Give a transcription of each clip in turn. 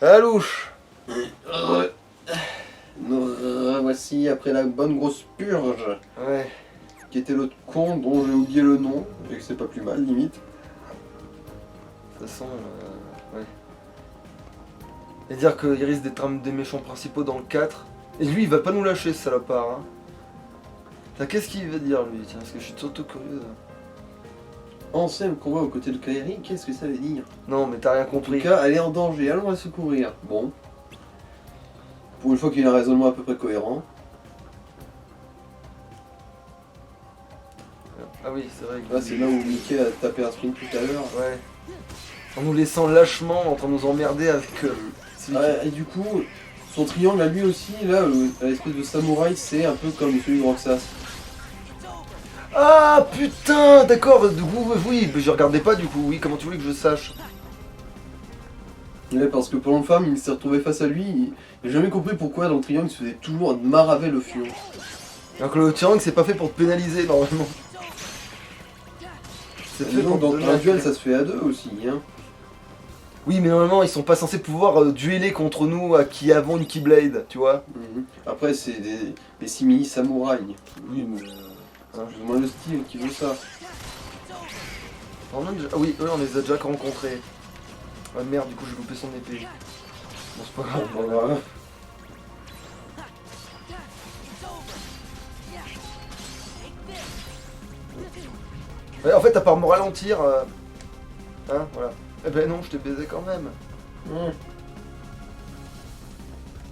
Alouche. Nous revoici après la bonne grosse purge. Ouais. Qui était l'autre con dont j'ai oublié le nom, et que c'est pas plus mal, limite. De toute façon, ouais. Et dire qu'il risque d'être un des méchants principaux dans le 4. Et lui, il va pas nous lâcher, ce salopard. Hein. Putain, qu'est-ce qu'il va dire, lui? Tiens, parce que je suis surtout curieux. Ancien combat aux côtés de Kairi, qu'est-ce que ça veut dire? Non, mais t'as rien En tout compris. cas, elle est en danger, allons la secourir. Bon. Pour une fois qu'il a un raisonnement à peu près cohérent. Ah oui, c'est vrai. Là, c'est là où Mickey a tapé un sprint tout à l'heure. Ouais. En nous laissant lâchement, en train de nous emmerder avec... Ouais, et du coup, son triangle à lui aussi, là, l'espèce de samouraï, c'est un peu comme celui de Roxas. Ah putain, d'accord, du coup, oui, mais je regardais pas du coup, oui, comment tu voulais que je sache? Ouais, parce que pendant le farm, il s'est retrouvé face à lui, il a jamais compris pourquoi dans le triangle, il se faisait toujours maraver le fion. Alors que le triangle, c'est pas fait pour te pénaliser, normalement. C'est fait Donc, pour dans te un duel, donner- ça se fait à deux aussi, hein. Oui, mais normalement, ils sont pas censés pouvoir dueler contre nous qui avons une Keyblade, tu vois? Mhm. Après, c'est des simili samouraïs. Oui, mais... C'est plus ou moins le style qui veut ça. On a déjà... Ah oui, eux, on les a déjà rencontrés. Ah merde, du coup, j'ai loupé son épée. Bon, c'est pas grave. Voilà. Ouais, en fait, à part me ralentir... Hein, voilà. Eh ben non, je t'ai baisé quand même. Mhm.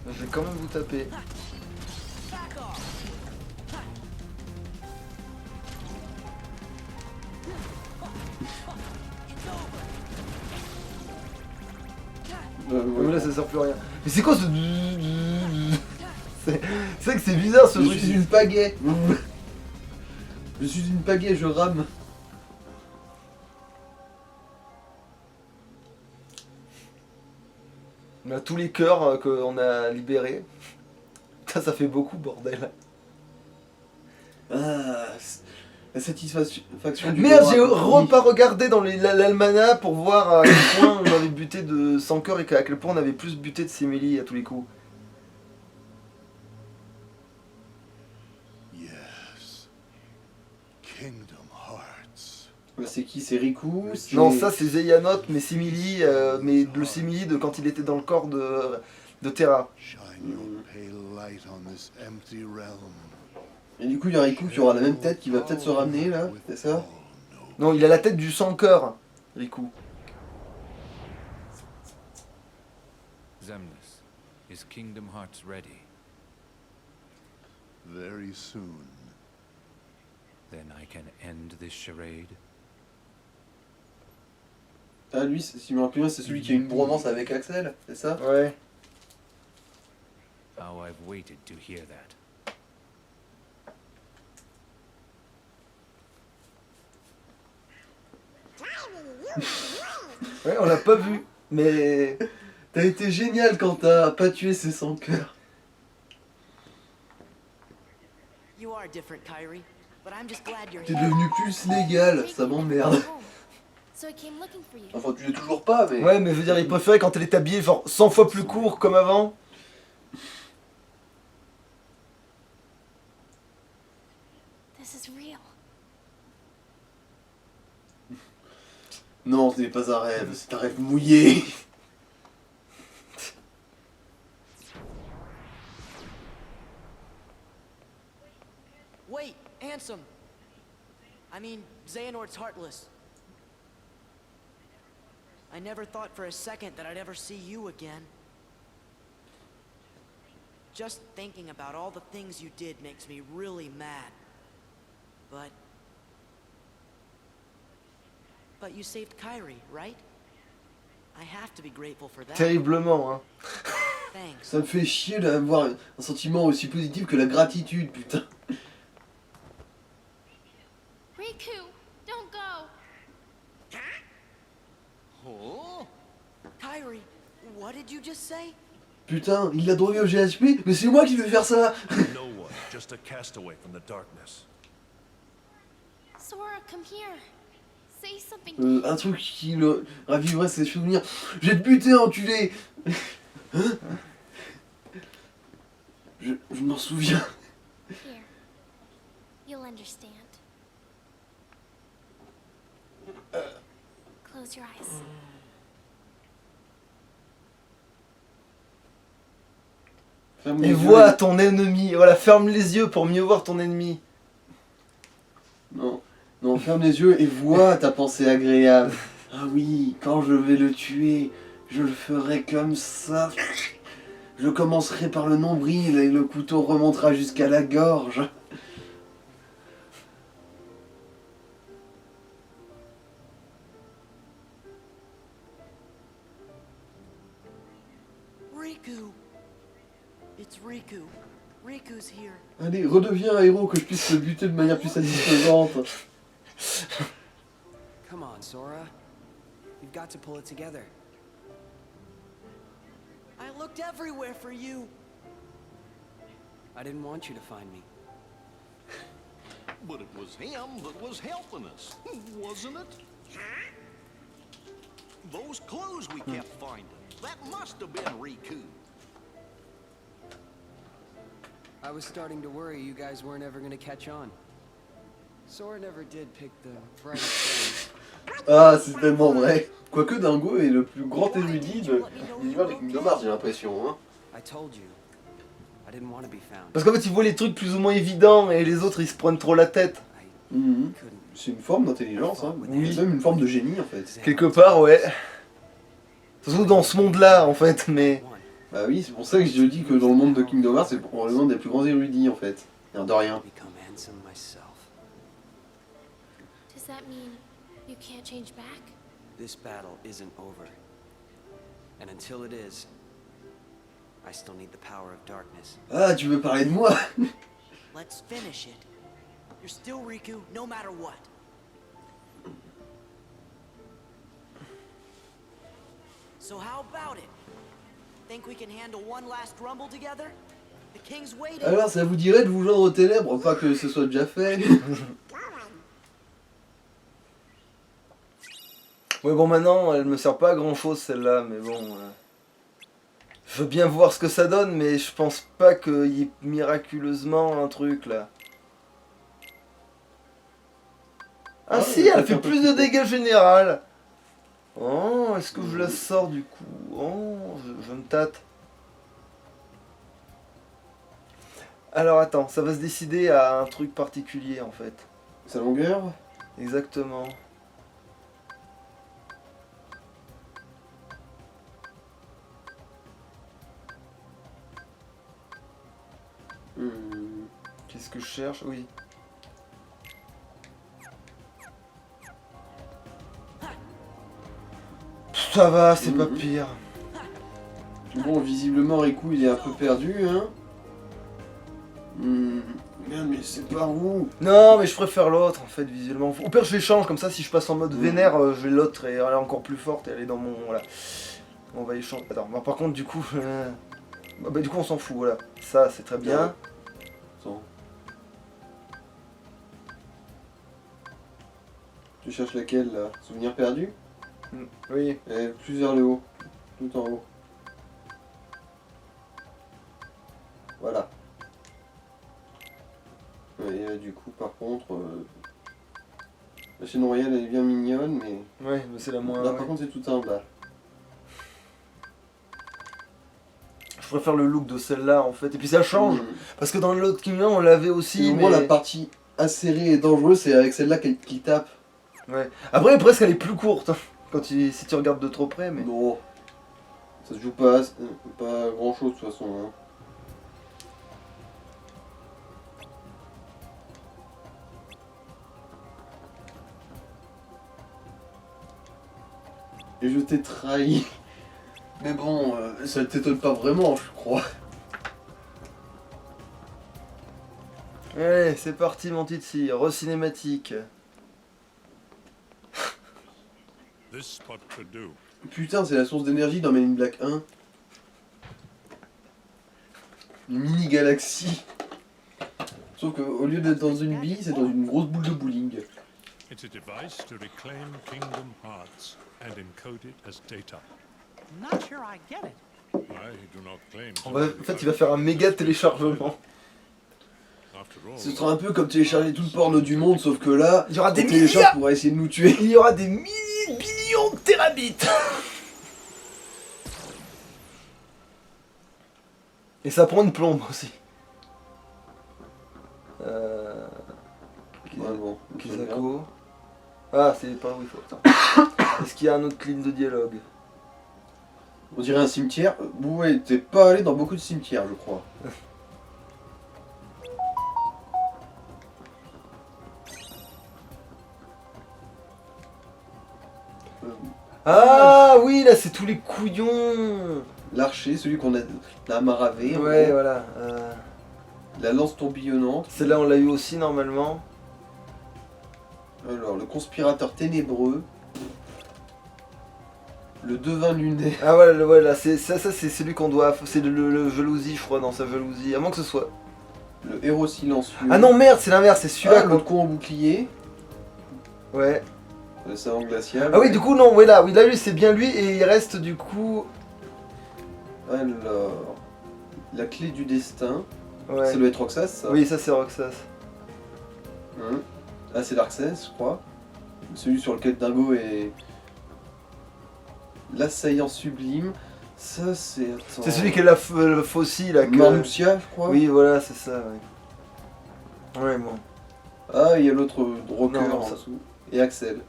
Je vais quand même vous taper. Mais là, ça sert plus à rien. Mais c'est quoi ce... C'est vrai que c'est bizarre ce Je truc. suis une pagaie. Je suis une pagaie, je rame. On a tous les cœurs qu'on a libérés. Putain, ça fait beaucoup, bordel. Ah, la satisfaction du Merde, devoir j'ai accompli. pas regardé dans l'almanach pour voir à quel point on avait buté de 100 cœurs et à quel point on avait plus buté de Semili à tous les coups. Yes. Kingdom Hearts. C'est qui? C'est Riku? Non, ça c'est Zeyanot, mais Semili, mais le Semili de quand il était dans le corps de Terra. Shine your pale light on this empty realm. Et du coup, il y a Riku qui aura la même tête qui va peut-être se ramener là, c'est ça? Non, il a la tête du sans cœur, Riku. Zemnis, is Kingdom Hearts ready? Very soon. Then I can end this charade? Ah, lui, si je me rappelle bien, c'est celui qui a une bromance avec Axel, c'est ça? Ouais. How I've waited to hear that. Ouais, on l'a pas vu, mais... T'as été génial quand t'as pas tué ses 100 cœurs. You are different, Kyrie, but I'm just glad you're T'es here. devenu plus légal, ça m'emmerde. So I came looking for you. Enfin, tu l'es toujours pas, mais... Ouais, mais je veux dire, il préférait quand elle est habillée genre 100 fois plus court comme avant. This is real. Non, ce n'est pas un rêve, c'est un rêve mouillé. Wait, Ansem! I mean, Xehanort's heartless. I never thought for a second that I'd ever see you again. Just thinking about all the things you did makes me really mad. But you saved Kyrie, right? I have to be grateful for that. Terriblement, hein. Thanks. Ça me fait chier d'avoir un sentiment aussi positif que la gratitude, putain. Riku, don't go. Oh? Kyrie, what did you just say? Putain, il l'a drogué au GHP, mais c'est moi qui vais faire ça. No one, just a castaway from the darkness. Sora, come here. say something. Un truc qui le raviverait ses souvenirs. Je vais te buter, enculé. Hein? Je m'en souviens. Here. You'll understand. Close your eyes. Ferme Et les vois yeux. ton ennemi. Voilà, ferme les yeux pour mieux voir ton ennemi. Non, non, ferme les yeux et vois ta pensée agréable. Ah oui, quand je vais le tuer, je le ferai comme ça. Je commencerai par le nombril et le couteau remontera jusqu'à la gorge. Riku! It's Riku. Riku's here. Allez, redeviens un héros que je puisse le buter de manière plus satisfaisante. Come on, Sora. You've got to pull it together. I looked everywhere for you. I didn't want you to find me. But it was him that was helping us, wasn't it? Those clues we kept finding, that must have been Riku. I was starting to worry you guys weren't ever gonna catch on. Sora never did pick the brightest friend. Ah, c'est tellement vrai. Quoique Dingo est le plus grand érudit de l'univers de Kingdom Hearts, j'ai l'impression. Hein. I told you. I didn't want to be found. Parce qu'en fait, il voit les trucs plus ou moins évidents et les autres, ils se prennent trop la tête. Mhm. Couldn't. C'est une forme d'intelligence, hein. Oui, même une forme de génie en fait. Quelque part, ouais. Surtout dans ce monde-là, en fait, mais... Bah oui, c'est pour ça que je dis que dans le monde de Kingdom Hearts, c'est probablement des plus grands érudits en fait. Rien de rien. Become handsome myself. Does that mean you can't change back? This battle isn't over. And until it is, I still need the power of darkness. Ah, tu veux parler de moi? Let's finish it. You're still Riku, no matter what. So how about it? Think we can handle one last rumble together? The king's waiting. Alors, ça vous dirait de vous joindre aux ténèbres, pas que ce soit déjà fait. Ouais, bon, maintenant, elle me sert pas à grand-chose, celle-là, mais bon... Je veux bien voir ce que ça donne, mais je pense pas qu'il y ait miraculeusement un truc, là. Ah si, elle fait plus de dégâts général. Oh, est-ce que je la sors du coup? Oh, je me tâte. Alors attends, ça va se décider à un truc particulier en fait. Sa longueur? Exactement. Qu'est-ce que je cherche? Oui. Ça va, c'est pas pire. Bon, visiblement, Riku, il est un peu perdu, hein. Merde, mais c'est par où? Non, mais je préfère l'autre en fait, visuellement. Au pire, je l'échange comme ça, si je passe en mode vénère, je vais l'autre et elle est encore plus forte et elle est dans mon. Voilà. On va échanger. Attends, bah, par contre, du coup. Bah, du coup, on s'en fout, voilà. Ça, c'est très bien. Attends. Tu cherches laquelle là? Souvenir perdu? Oui. Plus vers le haut. Tout en haut. Voilà. Et du coup, par contre, la chaîne royale elle est bien mignonne, mais. Ouais, mais c'est la moins. Là, par contre, c'est tout en bas. Je préfère le look de celle-là en fait. Et puis ça change. Parce que dans l'autre Kingdom, on l'avait aussi. Au moins, mais... la partie acérée et dangereuse, c'est avec celle-là qui tape. Ouais. Après, presque, elle est plus courte. Hein, quand si tu regardes de trop près, mais. Non. Ça se joue pas grand chose de toute façon. Hein. Et je t'ai trahi. Mais bon, ça ne t'étonne pas vraiment, je crois. Allez, c'est parti, mon Titsi. Re-cinématique. This spot could do. Putain, c'est la source d'énergie dans Men in Black 1. Une mini-galaxie. Sauf qu'au lieu d'être dans une bille, c'est dans une grosse boule de bowling. It's a device to reclaim Kingdom Hearts and encode it as data. Not sure I get it. I do not claim to En fait, il va faire un méga téléchargement. After all, Ce sera un peu comme télécharger tout le porno du monde, sauf que là, Il y aura des on télécharge milliards. pour essayer de nous tuer. Il y aura des millions de terabits. Et ça prend une plombe aussi. Ouais, bon, Kisako. Ah, c'est pas où il faut. Attends. Est-ce qu'il y a un autre ligne de dialogue? on dirait un cimetière. Ouais, t'es pas allé dans beaucoup de cimetières, je crois. Ah oui, là c'est tous les couillons. L'archer, celui qu'on a maravé. en Ouais, gros. voilà. La lance tourbillonnante. Celle-là on l'a eu aussi normalement. Alors, le conspirateur ténébreux. Le devin lunaire. Ah voilà, c'est ça c'est celui qu'on doit. C'est le jalousie, je crois, dans sa jalousie. À moins que ce soit. Le héros silencieux. Ah non, merde, c'est l'inverse, c'est celui-là. l'autre con au bouclier. Ouais. Le savant glacial. Ah oui, du coup, non, ouais, là, lui, c'est bien lui, et il reste du coup. Alors. La clé du destin. Ouais. Ça doit être Roxas, ça. Oui, ça c'est Roxas. Hein. Ah, c'est Larxès, je crois. Celui sur lequel Dingo est. L'assaillant sublime. Ça, c'est. Attends. C'est celui qui est la faucille là. Que... Marmoussia, je crois. Oui, voilà, c'est ça, ouais. Ouais, bon. Ah, il y a l'autre rocker Non, en ça- dessous. Et Axel.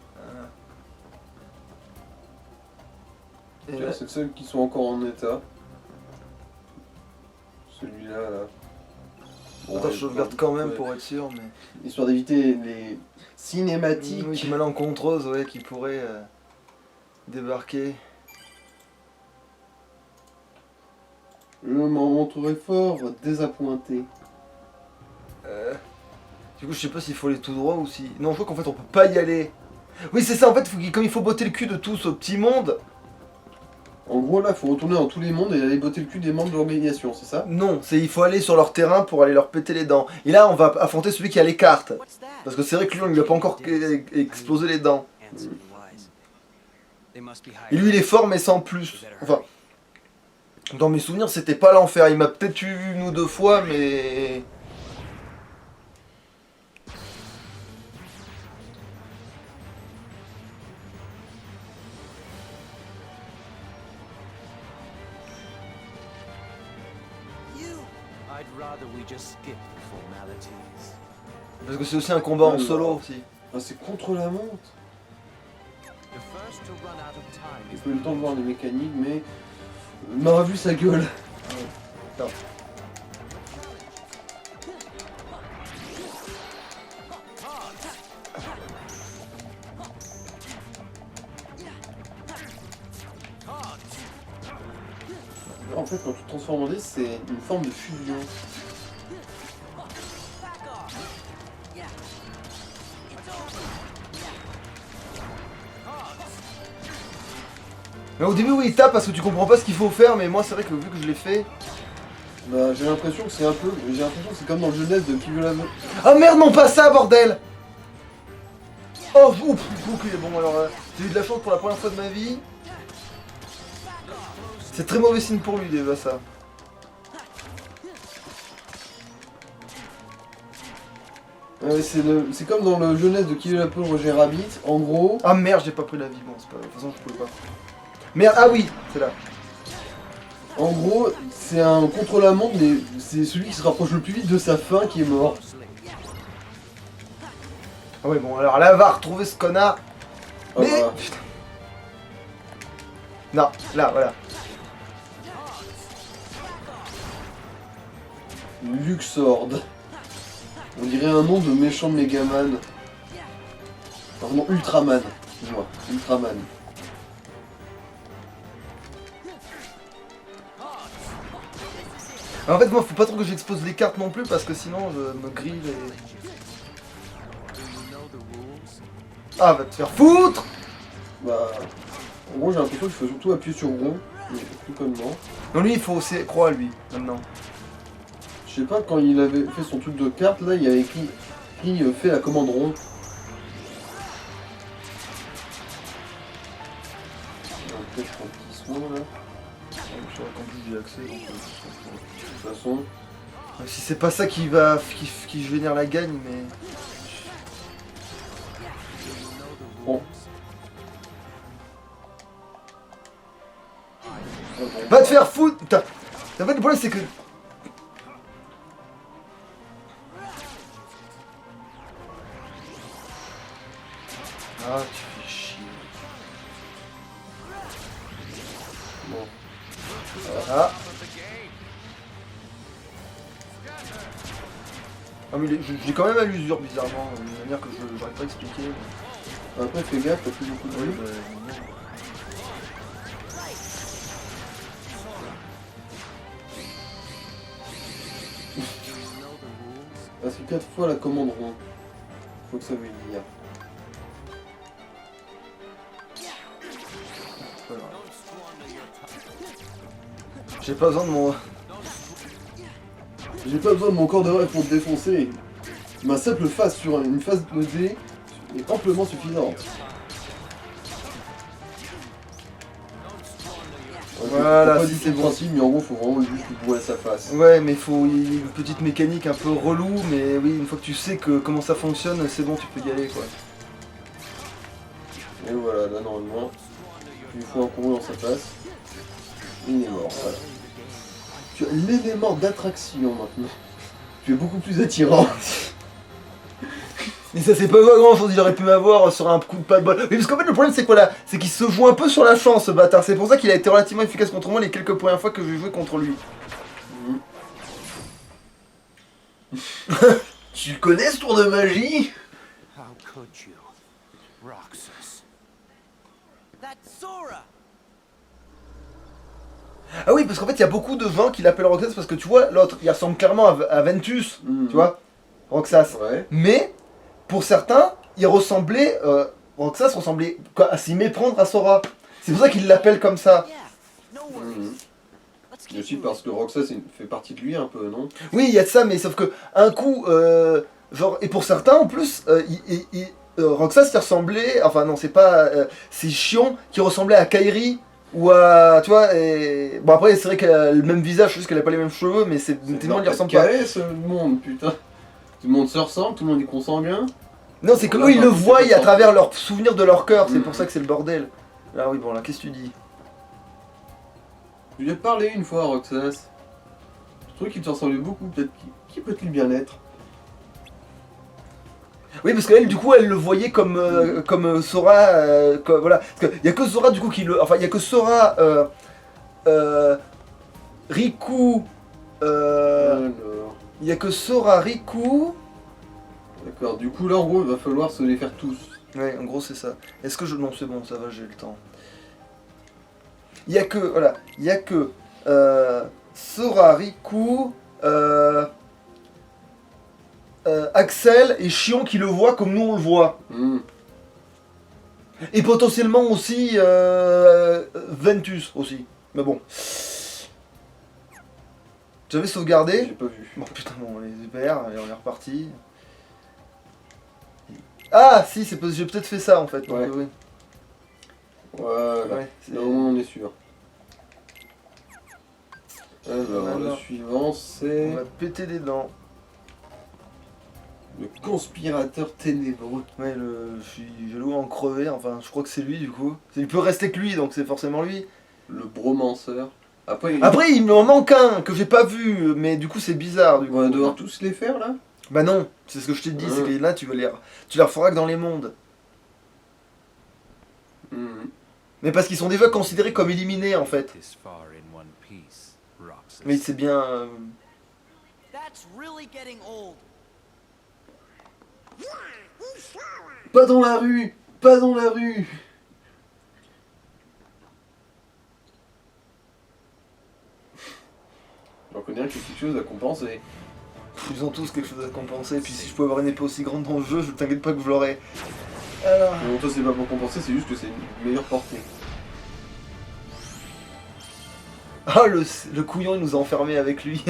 Et Tiens, là- c'est ceux qui sont encore en état. Celui-là, là. Bon, Attends, ouais, je sauvegarde quand même ouais. pour être sûr, mais. Histoire d'éviter les cinématiques. Oui, qui malencontreuses, ouais, qui pourraient débarquer. Je m'en montrerai fort désappointé. Du coup, je sais pas s'il faut aller tout droit ou si. Non, je crois qu'en fait, on peut pas y aller. Oui, c'est ça, en fait, comme il faut botter le cul de tous au petit monde. En gros, là, faut retourner dans tous les mondes et aller botter le cul des membres de l'organisation, c'est ça? Non, il faut aller sur leur terrain pour aller leur péter les dents. Et là, on va affronter celui qui a les cartes. What's that? Parce que c'est vrai que lui, on lui a pas encore explosé les dents. Handsome and wise. They must be Et lui, il est fort, mais sans plus. Enfin, dans mes souvenirs, c'était pas l'enfer. Il m'a peut-être eu une ou deux fois, mais. You! I'd rather we just skip the formalities. Parce que c'est aussi un combat en solo aussi. Ah, c'est contre la montre. The first to run out of time J'ai is pas eu le temps de voir les mécaniques, mais. Il m'a revu sa gueule. Non. En fait, quand tu te transformes en dé, c'est une forme de fusion. Back off! Yeah. It's over! Mais au début, oui, il tape parce que tu comprends pas ce qu'il faut faire, mais moi, c'est vrai que vu que je l'ai fait. Bah, j'ai l'impression que c'est un peu. J'ai l'impression que c'est comme dans le jeunesse de Qui veut la veut. Ah merde, non, pas ça, bordel! Oh, ouf, ok, bon, alors, j'ai eu de la chance pour la première fois de ma vie. C'est très mauvais signe pour lui, déjà, ça. C'est comme dans le jeunesse de Qui veut la peau de Roger Rabbit. En gros, Ah merde, j'ai pas pris la vie, bon, c'est pas. De toute façon, je pouvais pas. Merde, ah oui, c'est là. c'est un contre-la-montre, mais c'est celui qui se rapproche le plus vite de sa fin qui est mort. Ah ouais, bon, alors là, va retrouver ce connard. Ah, Mais. voilà. Putain. Non, là, voilà. Luxord. On dirait un nom de méchant de Megaman. Pardon, Ultraman. Excuse-moi, Ultraman. En fait, moi, faut pas trop que j'expose les cartes non plus parce que sinon je me grille et. Ah, va te faire foutre! Bah, en gros, j'ai l'impression qu'il faut surtout appuyer sur rond. Mais tout comme moi. Non, lui, il faut aussi croire lui, maintenant. Je sais pas, quand il avait fait son truc de carte, là, il y avait écrit fait la commande rond. crois qu'en plus j'ai accès. Donc, De toute façon, même si c'est pas ça qui va qui génère la gagne, mais. bon. Va te faire foutre. Putain. En fait le problème c'est que. Ah tu fais chier. Bon. Ah. Ah mais j'ai quand même à l'usure bizarrement, d'une manière que je j'arrive pas à expliquer. Après, fais gaffe, t'as plus beaucoup de Oui, bruit. Parce que 4 fois la commande rond. Faut que ça veuille dire. Voilà. J'ai pas besoin de mon. J'ai pas besoin de mon corps de rêve pour te défoncer. Ma simple face sur une phase de dé est amplement suffisante. Voilà, pas si du c'est tout bon. le principe, mais en gros, faut vraiment juste lui bourrer sa face. Ouais, mais il y a une petite mécanique un peu relou, mais oui, une fois que tu sais comment ça fonctionne, c'est bon, tu peux y aller quoi. Et voilà, là normalement, tu lui fous un coup dans sa face. Il est mort, voilà. Tu as l'élément d'attraction maintenant. Tu es beaucoup plus attirant. Mais ça c'est pas grand chose, il aurait pu m'avoir sur un coup de pas de bol. Mais parce qu'en fait le problème c'est quoi là? C'est qu'il se joue un peu sur la chance ce bâtard. C'est pour ça qu'il a été relativement efficace contre moi les quelques premières fois que j'ai joué contre lui. Tu connais ce tour de magie? How could you? Roxas. That's Sora! Ah oui, parce qu'en fait il y a beaucoup de gens qui l'appellent Roxas parce que tu vois l'autre il ressemble clairement à Ventus, tu vois, Roxas. Ouais. Mais pour certains, Roxas ressemblait à s'y méprendre à Sora. C'est pour ça qu'ils l'appellent comme ça. Yeah, no worries. Let's Et keep aussi moving. parce que Roxas fait partie de lui un peu, non? Oui, il y a de ça, mais sauf que un coup, genre, et pour certains en plus, Roxas il ressemblait, enfin non, c'est pas, c'est Chion qui ressemblait à Kairi ou à, tu vois, et bon après c'est vrai qu'elle a le même visage, juste qu'elle a pas les mêmes cheveux, mais tout le monde lui ressemble pas. Carré ce monde, putain. Tout le monde se ressemble, tout le monde est consanguin. Non, c'est que eux ils le voient à travers leurs souvenirs de leur cœur, c'est pour ça que c'est le bordel. Là oui, bon là, qu'est-ce que tu dis? Je lui ai parlé une fois à Roxas. Je trouvais qu'il te ressemblait beaucoup, peut-être. Qui peut-il bien être? Oui, parce qu'elle, du coup, elle le voyait comme Sora, voilà. Parce qu'il y a que Sora, du coup, enfin, il y a que Sora, Riku, Alors. il y a que Sora, Riku. D'accord, du coup là en gros il va falloir se les faire tous. Ouais, en gros, c'est ça. Est-ce que je. Non, c'est bon, ça va, j'ai le temps. Il y a que, voilà, il y a que Sora, Riku, Axel et Chion qui le voient comme nous on le voit. Et potentiellement aussi Ventus aussi. Mais bon. J'avais sauvegardé. J'ai pas vu. Bon putain, bon, les hyper, et on est reparti. Ah si, j'ai peut-être fait ça en fait. Donc, Ouais. oui. Voilà, Ouais, c'est- là au moins on est sûr. Alors, le Alors. suivant c'est On va péter des dents. le conspirateur ténébreux. Ouais, je suis jaloux en crever, enfin je crois que c'est lui du coup. Il peut rester que lui, donc c'est forcément lui. Le bromanceur. Après, Après il m'en manque un que j'ai pas vu, mais du coup c'est bizarre du on coup. va devoir tous les faire là. Bah non, c'est ce que je t'ai dit, c'est Ouais. que là tu les referas que dans les mondes. Mais parce qu'ils sont déjà considérés comme éliminés en fait. This far in one piece, Roxas. Mais c'est bien... That's really getting old. Pas dans la rue. Pas dans la rue. J'en connais un qui a quelque chose à compenser. Ils ont tous quelque chose à compenser, puis si je pouvais avoir une épée aussi grande dans le jeu, je t'inquiète pas que je l'aurais. Alors... Non, toi c'est pas pour compenser, c'est juste que c'est une meilleure portée. Ah le couillon il nous a enfermés avec lui.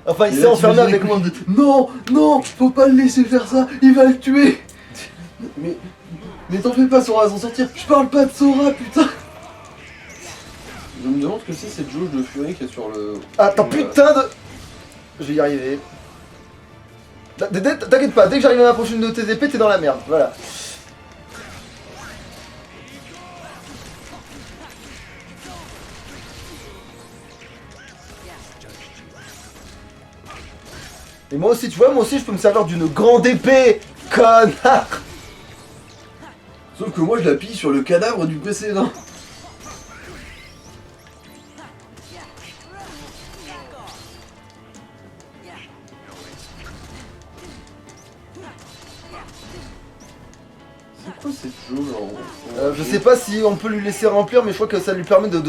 Enfin il Et s'est là, enfermé t'imagines avec les moi. couilles de- Non, non, faut pas le laisser faire ça, il va le tuer. Mais t'en fais pas, Sora va s'en sortir. Je parle pas de Sora, putain. Je me demande ce que c'est cette jauge de furie qu'il y a sur le... Attends, putain de... Je vais y arriver. T'inquiète pas, dès que j'arrive à m'approcher une de tes épées, t'es dans la merde, voilà. Et moi aussi, tu vois, moi aussi je peux me servir d'une grande épée, connard. Sauf que moi je la pille sur le cadavre du précédent. C'est quoi cette jauge Je sais pas si on peut lui laisser remplir, mais je crois que ça lui permet de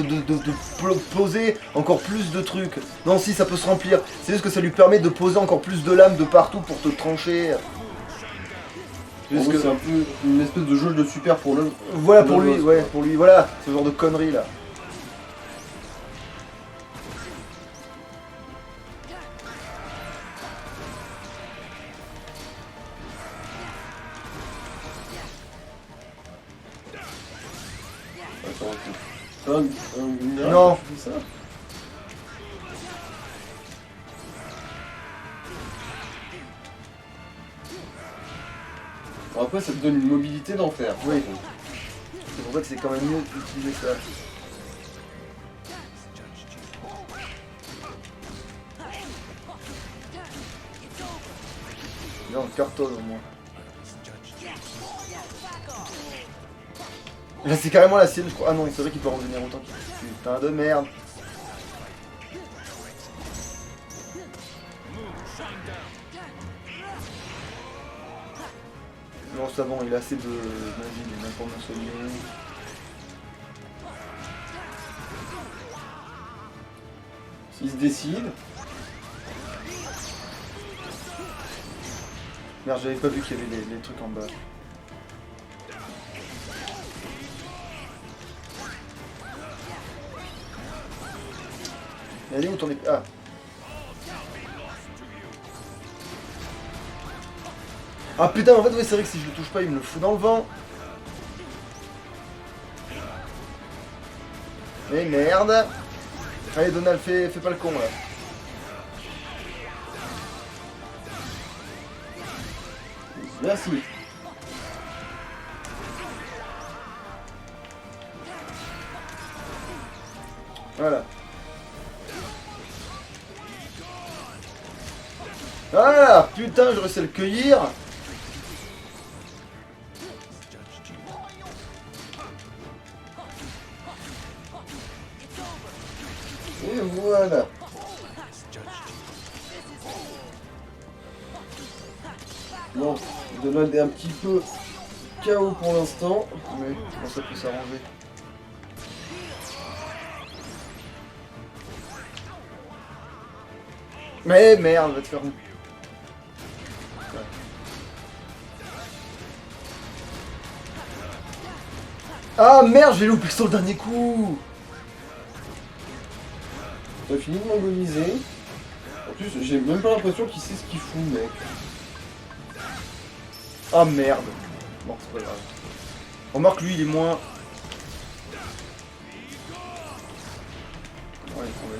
poser encore plus de trucs. Non, si, ça peut se remplir. C'est juste que ça lui permet de poser encore plus de lames de partout pour te trancher. Juste que c'est un peu une espèce de jauge de super pour le... Voilà, pour lui, ouais, pour lui, voilà, ce genre de conneries là. Non. Ça. Bon, après ça te donne une mobilité d'enfer. Oui. C'est pour ça que c'est quand même mieux d'utiliser ça. Là on cartonne au moins. Là c'est carrément la sienne je crois. Ah non c'est vrai qu'il peut revenir autant qu'il... Putain de merde. Non ça bon il a assez de magie, il est même pour me soigner. Il se décide. Merde j'avais pas vu qu'il y avait les trucs en bas. Allez où t'en es... Ah. Ah putain en fait ouais c'est vrai que si je le touche pas il me le fout dans le vent. Mais merde. Allez Donald fais pas le con là. Merci. Voilà. Ah putain, je réussi à le cueillir. Et voilà. Bon, Donald est un petit peu KO pour l'instant. Oui, je pense que ça peut s'arranger. Mais merde, va te faire... Ah merde, j'ai loupé sur le dernier coup. T'as fini de m'agoniser. En plus, j'ai même pas l'impression qu'il sait ce qu'il fout, mec. Ah merde. Bon, c'est pas grave. Remarque, lui, il est moins... Ouais, on va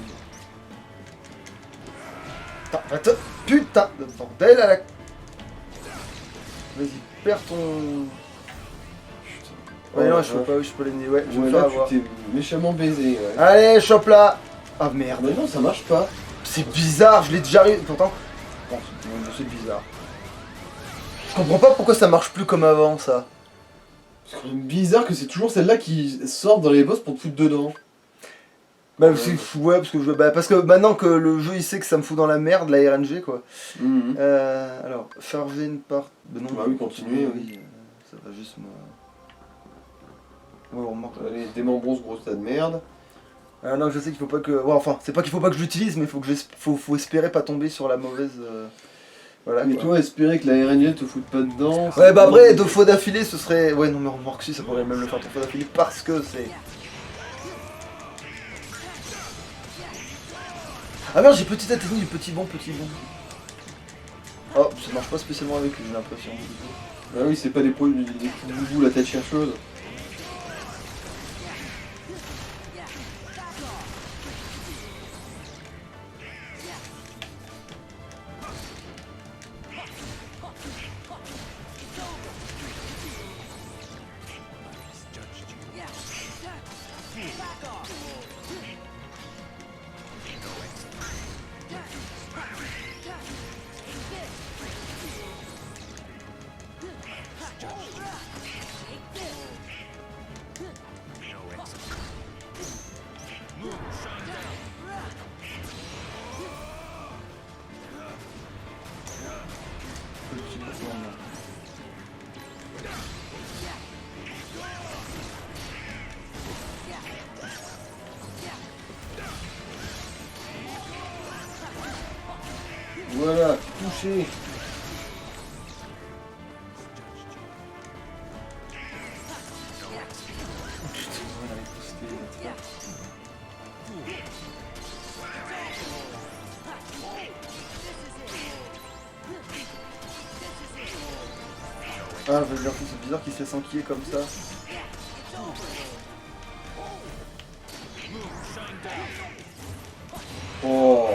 dire. Attends, putain de bordel à la... Vas-y, perds ton... Ouais, non, je peux pas, je peux l'aider, ouais, je vais me faire là, avoir. tu t'es méchamment baisé, ouais. Allez, chope là. Ah merde. Mais non, ça marche pas. C'est bizarre, je l'ai déjà réussi. Pourtant, bon, c'est bizarre. Je comprends pas pourquoi ça marche plus comme avant, ça. C'est quand même bizarre que c'est toujours celle-là qui sort dans les boss pour te foutre dedans. Bah, c'est fou, ouais, parce que maintenant que le jeu il sait que ça me fout dans la merde, la RNG quoi. Alors, charger une part. Non, bah oui, continuer, oui. Ça va juste me. Ouais, on remarque. Allez, démembrons ce gros tas de merde. Non, je sais qu'il faut pas que. Ouais, enfin, c'est pas qu'il faut pas que je l'utilise, mais il faut que faut espérer pas tomber sur la mauvaise. Voilà. Mais quoi. toi, espérer que la RNG te foute pas dedans. Ouais, bah après, 2 fois d'affilée, ce serait. Ouais, non, mais remarque si, ça pourrait même le faire 3 fois d'affilée parce que c'est. Ah merde, j'ai petite technique du petit bon, petit bon. Oh, ça marche pas spécialement avec lui, j'ai l'impression. Ah oui, c'est pas des coups de boubou, la tête chercheuse. Voilà, touché. Ah, c'est bizarre qu'il se laisse enquiller comme ça. Oh.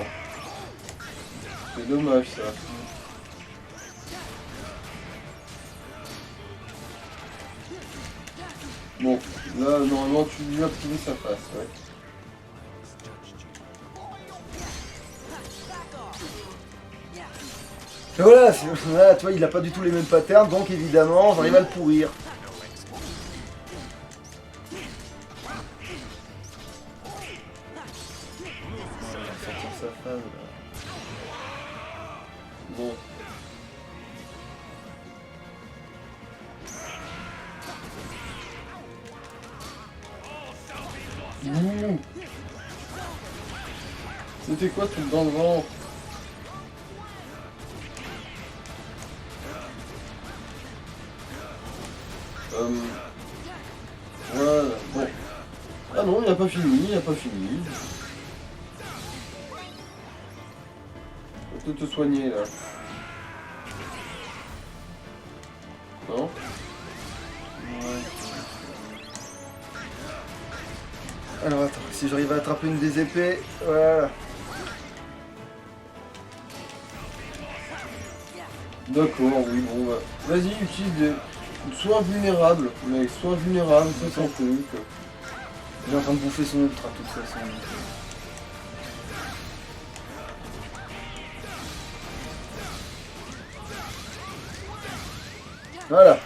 C'est dommage ça. Bon, là normalement tu lui as activé sa face, ouais. Et voilà, là, tu vois, il a pas du tout les mêmes patterns, donc évidemment, j'arrive à le pourrir. Sortir sa femme, là. Bon. Ouh. C'était quoi tout dans le vent? Voilà, bon. Ah non, il n'a pas fini, il n'a pas fini. Je peux te soigner là. Non? Ouais. Alors attends, si j'arrive à attraper une des épées, voilà. D'accord, oui, bon, bah. Vas-y, utilise des... Sois vulnérable, mec, sois vulnérable, c'est son truc. Il est en train de bouffer son ultra de toute façon. Voilà.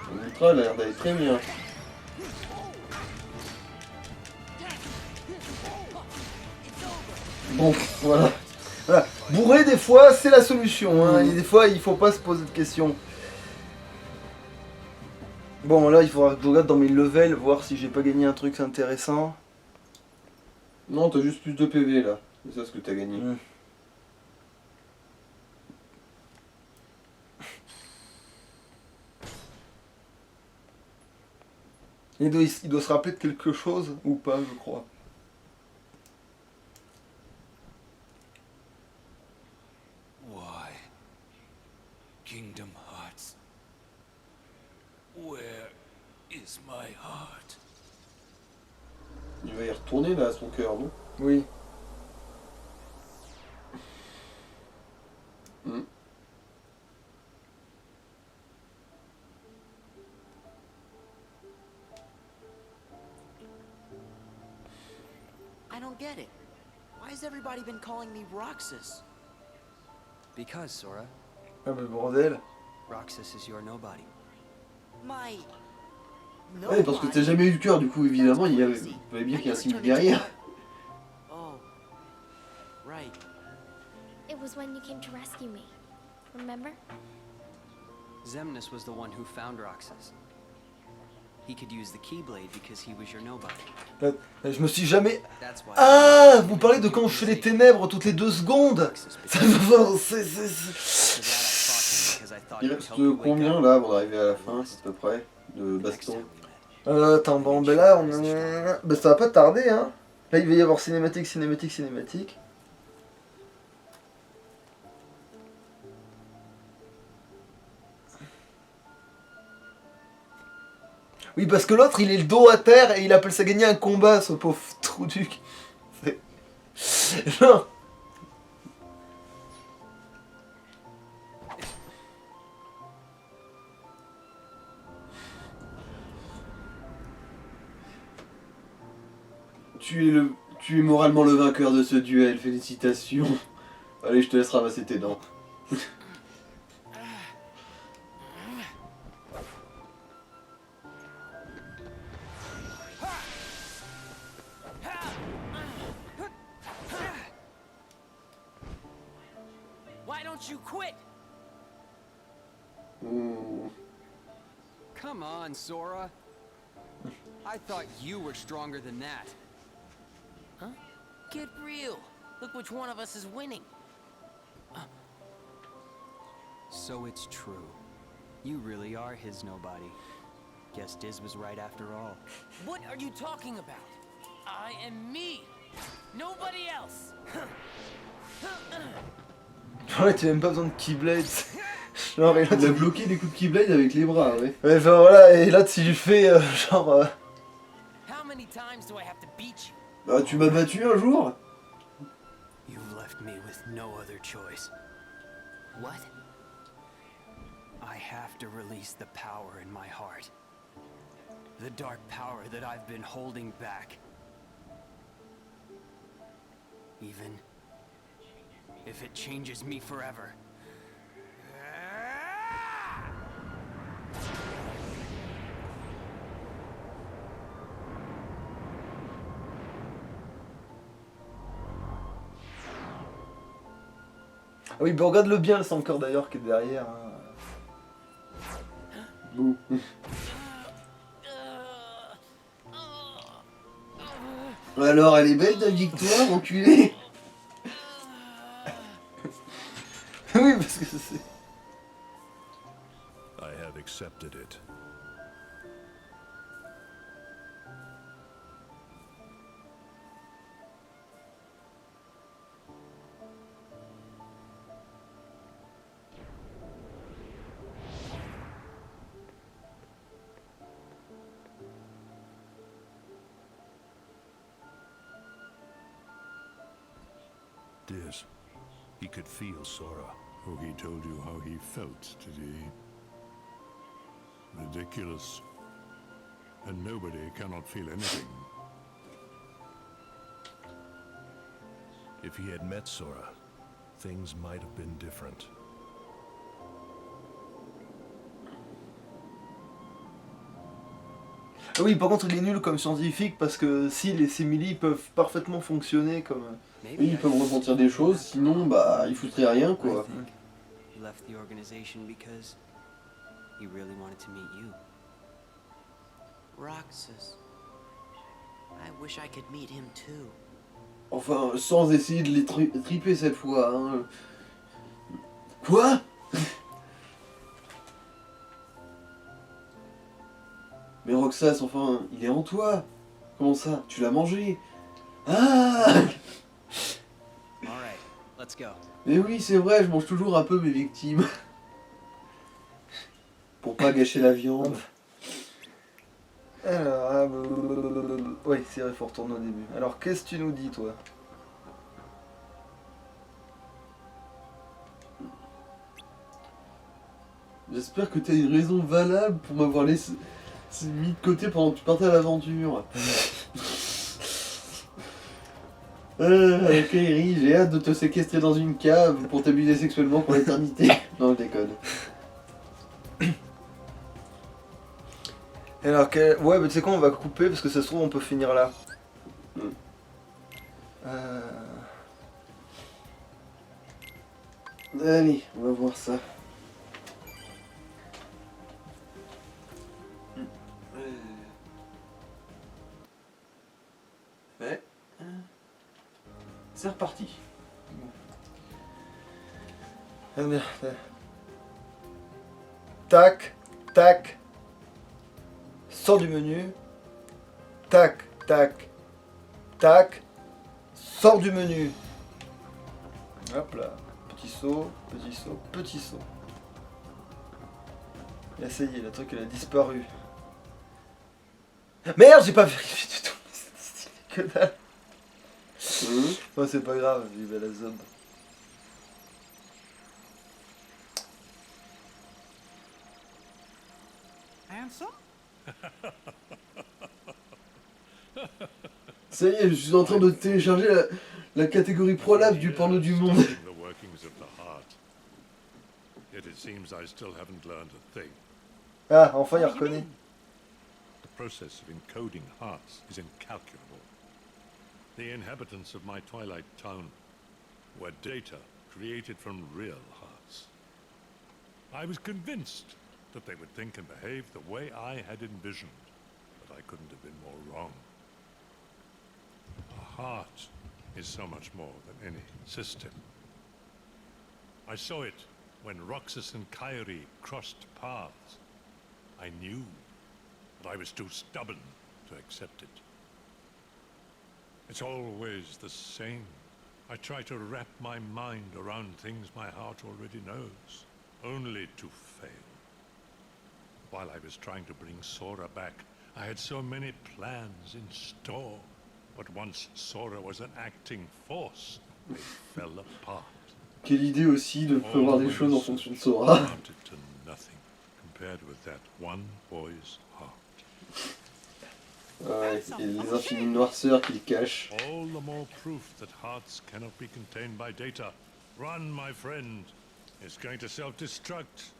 Son ultra, il a l'air d'aller très bien. Bon, voilà. Voilà. Bourrer des fois, c'est la solution. Hein. Et des fois, il faut pas se poser de questions. Bon, là, il faudra que je regarde dans mes levels, voir si j'ai pas gagné un truc intéressant. Non, t'as juste plus de PV là. C'est ça ce que t'as gagné. Il doit se rappeler de quelque chose, ou pas, je crois. Why? Kingdom Hearts. Where is my heart? Il va y retourner là à son cœur, non? Oui. I don't get it. Why has everybody been calling me Roxas? Because, Sora, Ah bah bordel. Roxas is your nobody. My... Ouais, parce que t'as jamais eu le cœur, du coup, évidemment, il fallait bien qu'il y ait un signe derrière. Oh, right. It was when you came to rescue me. Remember? Xemnas was the one who found Roxas. He could use the Keyblade because he was your nobody. Je me suis jamais... That's why. Ah, vous parlez de quand je fais les ténèbres toutes les 2 secondes. Il reste combien là avant d'arriver à la fin, à peu près, de baston? Attends, bon, ben là, ben, ça va pas tarder, hein. Là, il va y avoir cinématique. Oui, parce que l'autre, il est le dos à terre et il appelle ça gagner un combat, ce pauvre Trouduc. Non. Tu es moralement le vainqueur de ce duel, félicitations. Allez, je te laisse ramasser tes dents. Why don't you quit? Come on, Sora. I thought you were stronger than that. Huh? Get real. Look which one of us is winning. So it's true. You really are his nobody. Guess Diz was right after all. What are you talking about? I am me. Nobody else. Ouais, t'as même pas besoin de Keyblade. Genre, et là, Il a bloqué des coups de Keyblade avec les bras, ouais. ouais, enfin voilà, et là tu lui fais genre. How many times do I have to beat you? Bah, tu m'as battu un jour? You've left me with no other choice. What? I have to release the power in my heart. The dark power that I've been holding back. Even if it changes me forever. Ah oui, bah regarde-le bien, c'est encore d'ailleurs qui est derrière. Hein. Bouh. Alors, elle est belle ta victoire, enculé. Oui, parce que c'est. I have accepted it. Diz, he could feel Sora. Oh, he told you how he felt, did he? Ridiculous. And nobody cannot feel anything. If he had met Sora, things might have been different. Ah oui, par contre, il est nul comme scientifique parce que si les simili peuvent parfaitement fonctionner comme. Oui, ils peuvent ressentir des choses, sinon, bah, ils foutraient rien, quoi. He left the organization because he really wanted to meet you. Roxas. I wish I could meet him too. Enfin, sans essayer de les triper cette fois, hein. Quoi? Mais Roxas, enfin, il est en toi. Comment ça? Tu l'as mangé? Ah! Alright, let's go. Mais oui, c'est vrai, je mange toujours un peu mes victimes. Pour pas gâcher la viande. Alors, oui, c'est vrai, faut retourner au début. Alors, qu'est-ce que tu nous dis, toi? J'espère que t'as une raison valable pour m'avoir laissé mis de côté pendant que tu partais à l'aventure. Kairi, j'ai hâte de te séquestrer dans une cave pour t'abuser sexuellement pour l'éternité. Non, je déconne. Alors, ouais, mais tu sais quoi, on va couper parce que ça se trouve, on peut finir là. Allez, on va voir ça. Ouais. C'est reparti. Tac, tac. Sors du menu. Tac, tac, tac. Sors du menu. Hop là. Petit saut, petit saut, petit saut. Et ça y est, le truc il a disparu. Merde, j'ai pas vérifié du tout. Que dalle. Oh, c'est pas grave, vive la zob. Ça y est, je suis en train de télécharger la catégorie prolapse du porno du monde. The workings of the heart. Yet it seems I still haven't learned a thing. Ah, enfin il reconnaît. The process of encoding hearts is incalculable. The inhabitants of my twilight town were data created from real hearts. I was convinced that they would think and behave the way I had envisioned, but I couldn't have been more wrong. A heart is so much more than any system. I saw it when Roxas and Kyrie crossed paths. I knew, but I was too stubborn to accept it. It's always the same. I try to wrap my mind around things my heart already knows, only to fail. While I was trying to bring Sora back, I had so many plans in store. But once Sora was an acting force, they fell apart. Quelle idée aussi de prévoir des choses en fonction de Sora. Amounted to nothing compared with that one boy's heart. Ouais, et les infinies noirceurs qu'il cache. All the more proof that hearts cannot be contained by data. Run, my friend. It's going to self-destruct,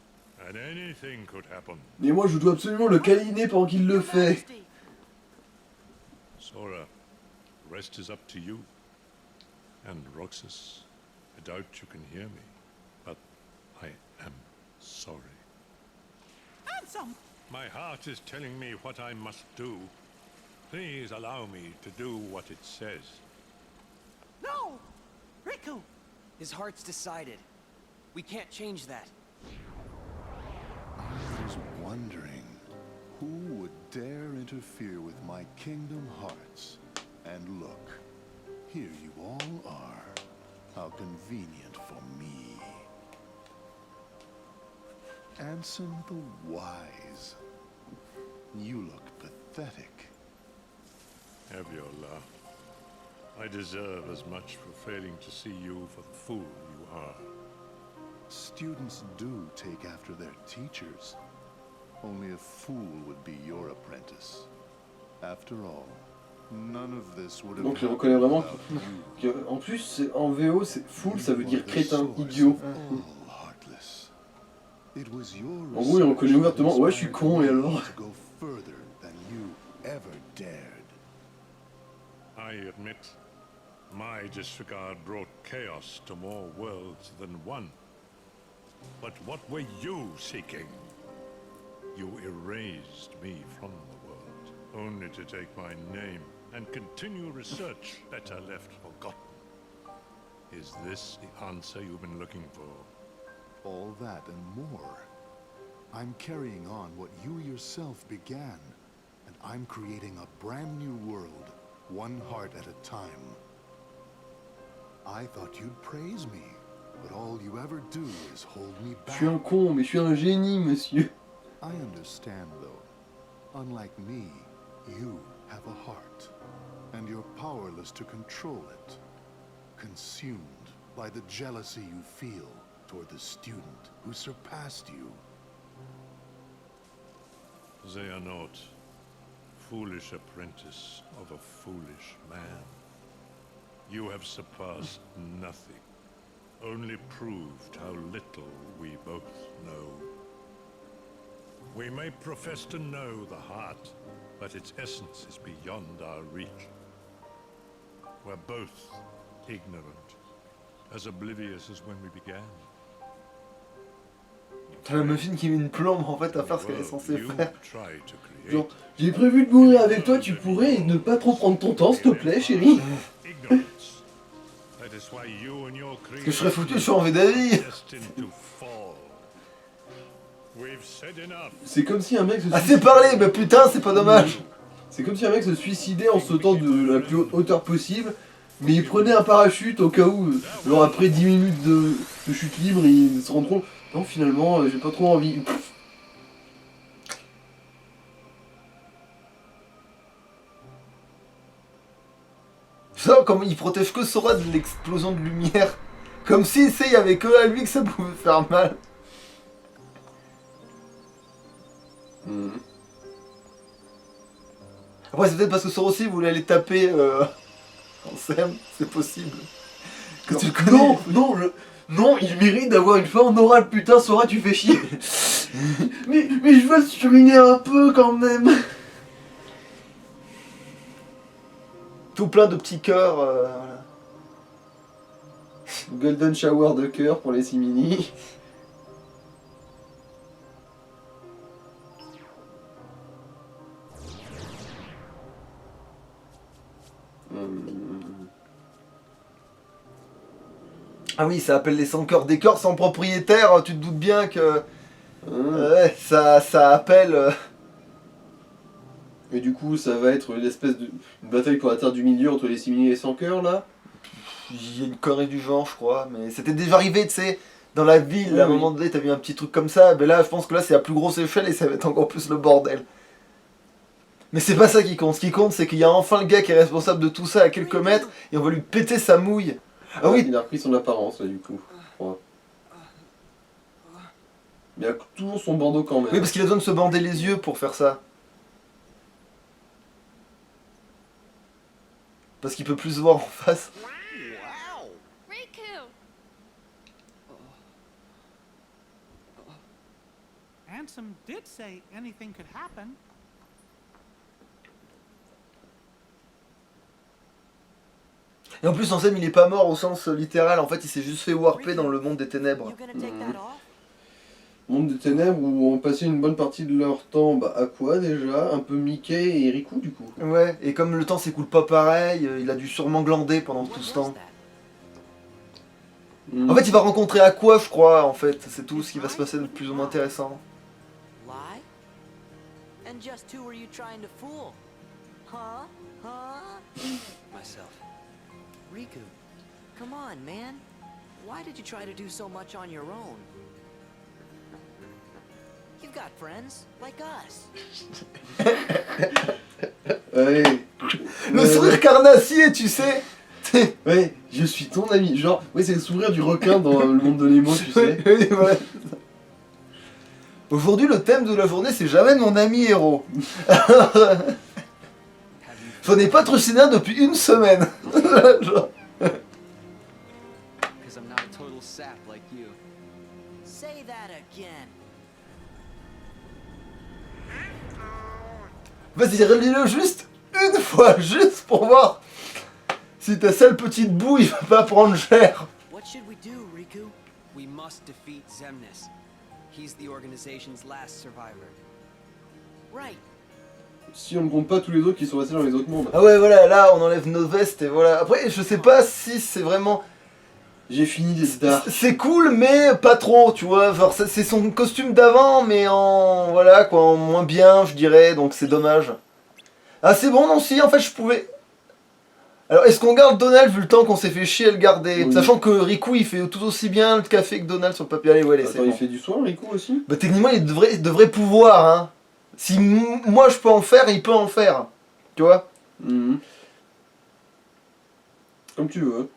and anything could happen. Mais moi je dois absolument le câliner pendant qu'il le fait. Sora, the rest is up to you. And Roxas, I doubt you can hear me, but I am sorry. Handsome! My heart is telling me what I must do. Please allow me to do what it says. No! Riku! His heart's decided. We can't change that. I was wondering who would dare interfere with my kingdom hearts. And look, here you all are. How convenient for me. Ansem the Wise. You look pathetic. Have your laugh. I deserve as much for failing to see you for the fool you are. Students do take after their teachers. Only a fool would be your apprentice. After all, none of this would have Donc je reconnais vraiment que, en plus en VO c'est full, ça veut dire crétin, idiot. En gros il reconnaît ouvertement, ouais je suis con et alors. I admit, my disregard brought chaos to more worlds than one. But what were you seeking? You erased me from the world, only to take my name and continue research better left forgotten. Is this the answer you've been looking for? All that and more. I'm carrying on what you yourself began, and I'm creating a brand new world, one heart at a time. I thought you'd praise me, but all you ever do is hold me Je back. suis un con, mais je suis un génie, monsieur. I understand, though. Unlike me, you have a heart, and you're powerless to control it. Consumed by the jealousy you feel toward the student who surpassed you. Xehanort, foolish apprentice of a foolish man. You have surpassed nothing, only proved how little we both know. We may profess to know the heart, but its essence is beyond our reach. We're both ignorant, as oblivious as when we began. T'as la machine qui met une plombe en fait à faire ce qu'elle est censée faire. Genre, j'ai prévu de mourir avec toi, tu pourrais ne pas trop prendre ton temps, s'il te plaît, chérie. Parce que je serais foutu, je suis en V d'avis. C'est comme si un mec se Assez parlé, bah putain, c'est pas dommage. C'est comme si un mec se suicidait en sautant de la plus haute hauteur possible, mais il prenait un parachute au cas où, genre après 10 minutes de chute libre, il se rend compte, non finalement, j'ai pas trop envie. Ça, comme il protège que Sora de l'explosion de lumière. Comme si, c'est, il y avait que à lui que ça pouvait faire mal. Après, c'est peut-être parce que Sora aussi voulait aller taper en Sam, c'est possible. Que tu le connais. Non, il mérite d'avoir une forme orale, putain, Sora, tu fais chier. mais je veux le suriner un peu quand même. Tout plein de petits cœurs, voilà. Golden shower de cœur pour les simini. Ah oui, ça appelle les sans cœur. Des cœurs sans propriétaire, tu te doutes bien que... Ouais, ça appelle... Et du coup, ça va être une espèce de une bataille pour la Terre du Milieu entre les simili et les sans cœur, là. Il y a une connerie du genre, je crois. Mais c'était déjà arrivé, tu sais, dans la ville. Oui, à un oui. moment donné, t'as vu un petit truc comme ça. Mais là, je pense que là, c'est à plus grosse échelle et ça va être encore plus le bordel. Mais c'est pas ça qui compte. Ce qui compte, c'est qu'il y a enfin le gars qui est responsable de tout ça à quelques mètres et on va lui péter sa mouille. Ah oui. Il a repris son apparence, là, du coup. Je crois. Mais il a toujours son bandeau quand même. Oui, parce qu'il a besoin de se bander les yeux pour faire ça. Parce qu'il peut plus se voir en face. Riku! Ansem did say anything could happen. Et en plus, Ansem, il est pas mort au sens littéral. En fait, il s'est juste fait warper dans le monde des ténèbres. Monde des ténèbres où on passait une bonne partie de leur temps à quoi déjà? Un peu Mickey et Riku du coup. Ouais, et comme le temps s'écoule pas pareil, il a dû sûrement glander pendant tout ce temps. En fait, il va rencontrer Aqua, je crois, en fait. C'est tout ce qui va se passer de plus ou moins intéressant. Lie? And just who were you trying to fool? Huh? Myself. Riku, come on, man. Why did you try to do so much on your own? You've got friends, like us. Ouais. Le sourire carnassier, tu sais. Ouais, je suis ton ami. Genre, ouais, c'est le sourire du requin dans le monde de Nemo, tu sais. Oui, voilà. Aujourd'hui, le thème de la journée, c'est jamais mon ami héros. J'en ai pas truciné un depuis une semaine. Genre. Because I'm not a total sap like you. Say that again. Vas-y, relis-le juste une fois, juste pour voir si ta sale petite boue, il va pas prendre cher. What should we do, Riku? We must defeat Zemnis. He's the organization's last survivor. Right. Si on ne compte pas tous les autres qui sont restés dans les autres mondes. Ah ouais, voilà, là, on enlève nos vestes et voilà. Après, je sais pas si c'est vraiment... J'ai fini les stars. C'est cool, mais pas trop, tu vois. Genre, c'est son costume d'avant, mais en... Voilà, quoi, en moins bien, je dirais, donc c'est dommage. Ah, c'est bon, non, si, en fait, je pouvais... Alors, est-ce qu'on garde Donald vu le temps qu'on s'est fait chier à le garder? Oui. Sachant que Riku, il fait tout aussi bien le café que Donald sur le papier. Allez, ouais, allez, c'est Attends, bon. il fait du soin, Riku aussi? Bah, techniquement, il devrait pouvoir, hein. Si moi, je peux en faire, il peut en faire. Tu vois? Comme tu veux.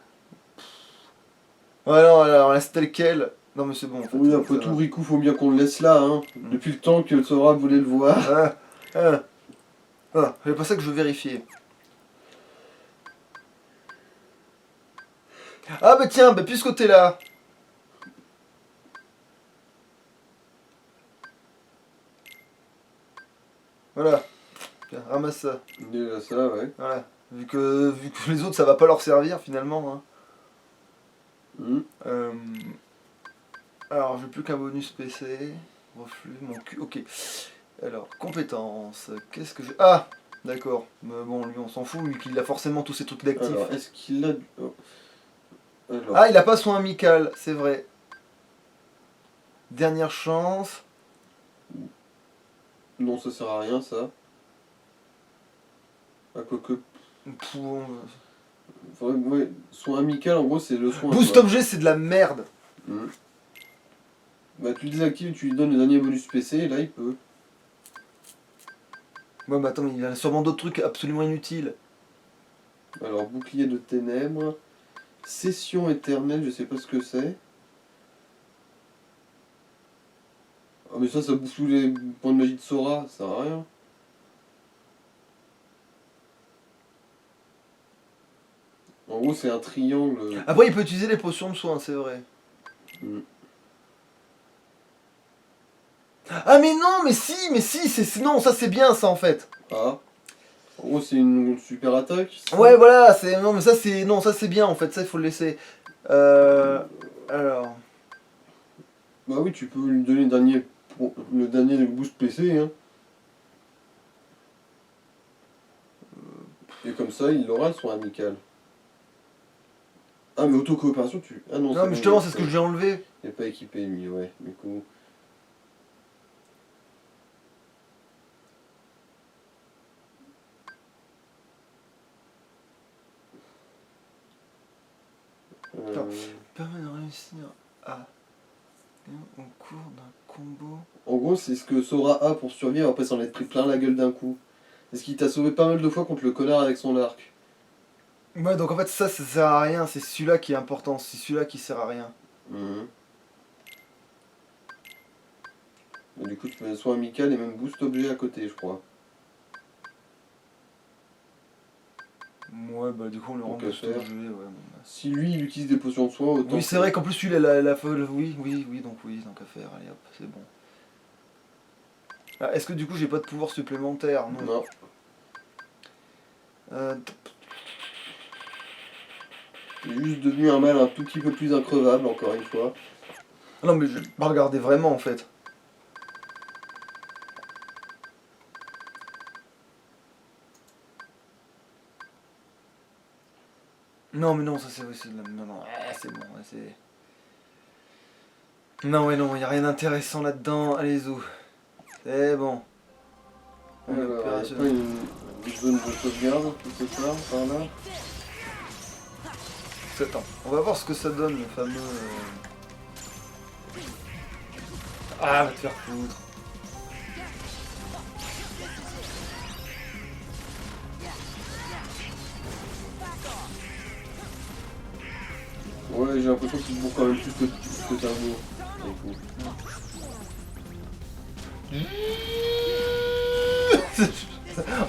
Ouais, non, alors, on laisse tel quel. Non, mais c'est bon. En fait, Oui, après tout, Riku, faut bien qu'on le laisse là, hein. Depuis le temps que Sora voulait le voir. C'est pas ça que je veux vérifier. Ah bah tiens, puisque t'es là. Voilà. Tiens, ramasse ça. Déjà ça, ouais. Voilà. Vu que les autres ça va pas leur servir finalement. Hein. Alors j'ai plus qu'un bonus PC. Reflux, mon cul. Ok. Alors, compétences. Qu'est-ce que j'ai. Ah d'accord. Mais bon, lui on s'en fout, vu qu'il a forcément tous ces trucs d'actifs. Alors, est-ce qu'il a... Alors. Ah, il a pas soin amical, c'est vrai. Dernière chance. Non, ça sert à rien, ça. Ah, quoique... Ouais, soin amical, en gros, c'est le soin... Boost objet, c'est de la merde. Bah, tu le désactives, tu lui donnes le dernier bonus PC, et là, il peut. Ouais, mais attends, il a sûrement d'autres trucs absolument inutiles. Alors, bouclier de ténèbres... Session éternelle, je sais pas ce que c'est. Ah mais ça bouffe tous les points de magie de Sora, ça sert à rien. En gros c'est un triangle. Après il peut utiliser les potions de soin, c'est vrai. Ah mais non, mais si, non, ça c'est bien ça en fait. Ah. En gros c'est une super attaque. Ouais voilà, non mais ça c'est bien en fait, ça il faut le laisser. Alors. Bah oui, tu peux lui donner le dernier boost PC hein. Et comme ça il aura son amical. Ah, mais auto-coopération, tu... Ah non, Non, mais bon, justement, il c'est est ce que j'ai enlevé. Il n'est pas équipé, lui, ouais, du coup. Permet de réussir à... au cours d'un combo... En gros, c'est ce que Sora a pour survivre après s'en être pris plein la gueule d'un coup. C'est ce qui t'a sauvé pas mal de fois contre le connard avec son arc. Ouais, donc en fait, ça sert à rien. C'est celui-là qui est important. C'est celui-là qui sert à rien. Mhm. Bah, du coup, tu mets soin amical et même boost objet à côté, je crois. Ouais, bah du coup, on le rend Donc, à faire. objet, ouais. Bon, bah. Si lui, il utilise des potions de soin, autant... Oui, c'est vrai qu'en plus, lui, il a la folle. Oui, donc à faire. Allez hop, c'est bon. Ah, est-ce que du coup, j'ai pas de pouvoir supplémentaire? Non. Non. Il est juste devenu un mal un tout petit peu plus increvable, encore une fois. Non, mais je vais pas regarder vraiment en fait. Non, mais non, ça c'est de la... Non, non, c'est bon, c'est... Non, mais non, y a rien d'intéressant là-dedans. Allez-y. C'est bon. Alors, il y a pas une zone de sauvegarde, quelque part, par là. Attends, on va voir ce que ça donne, le fameux... Ah, va te faire foutre. Ouais, j'ai l'impression qu'il bourre quand même plus que Turbo.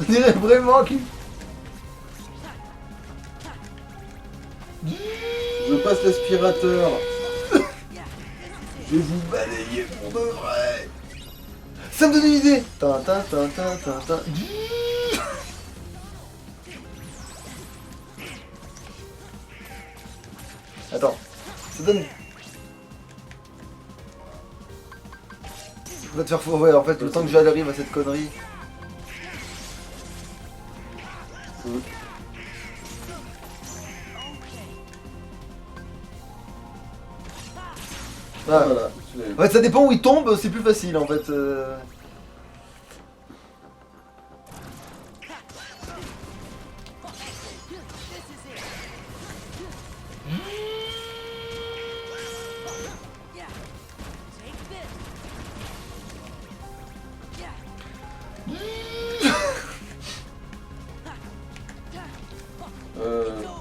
On dirait vraiment qu'il... Je passe l'aspirateur. Je vais vous balayer pour de vrai. Ça me donne une idée. Attends, ça donne... Va te faire foutre, ouais, en fait, le temps que j'arrive à cette connerie... Ah, voilà. En fait, ça dépend où il tombe, c'est plus facile, en fait.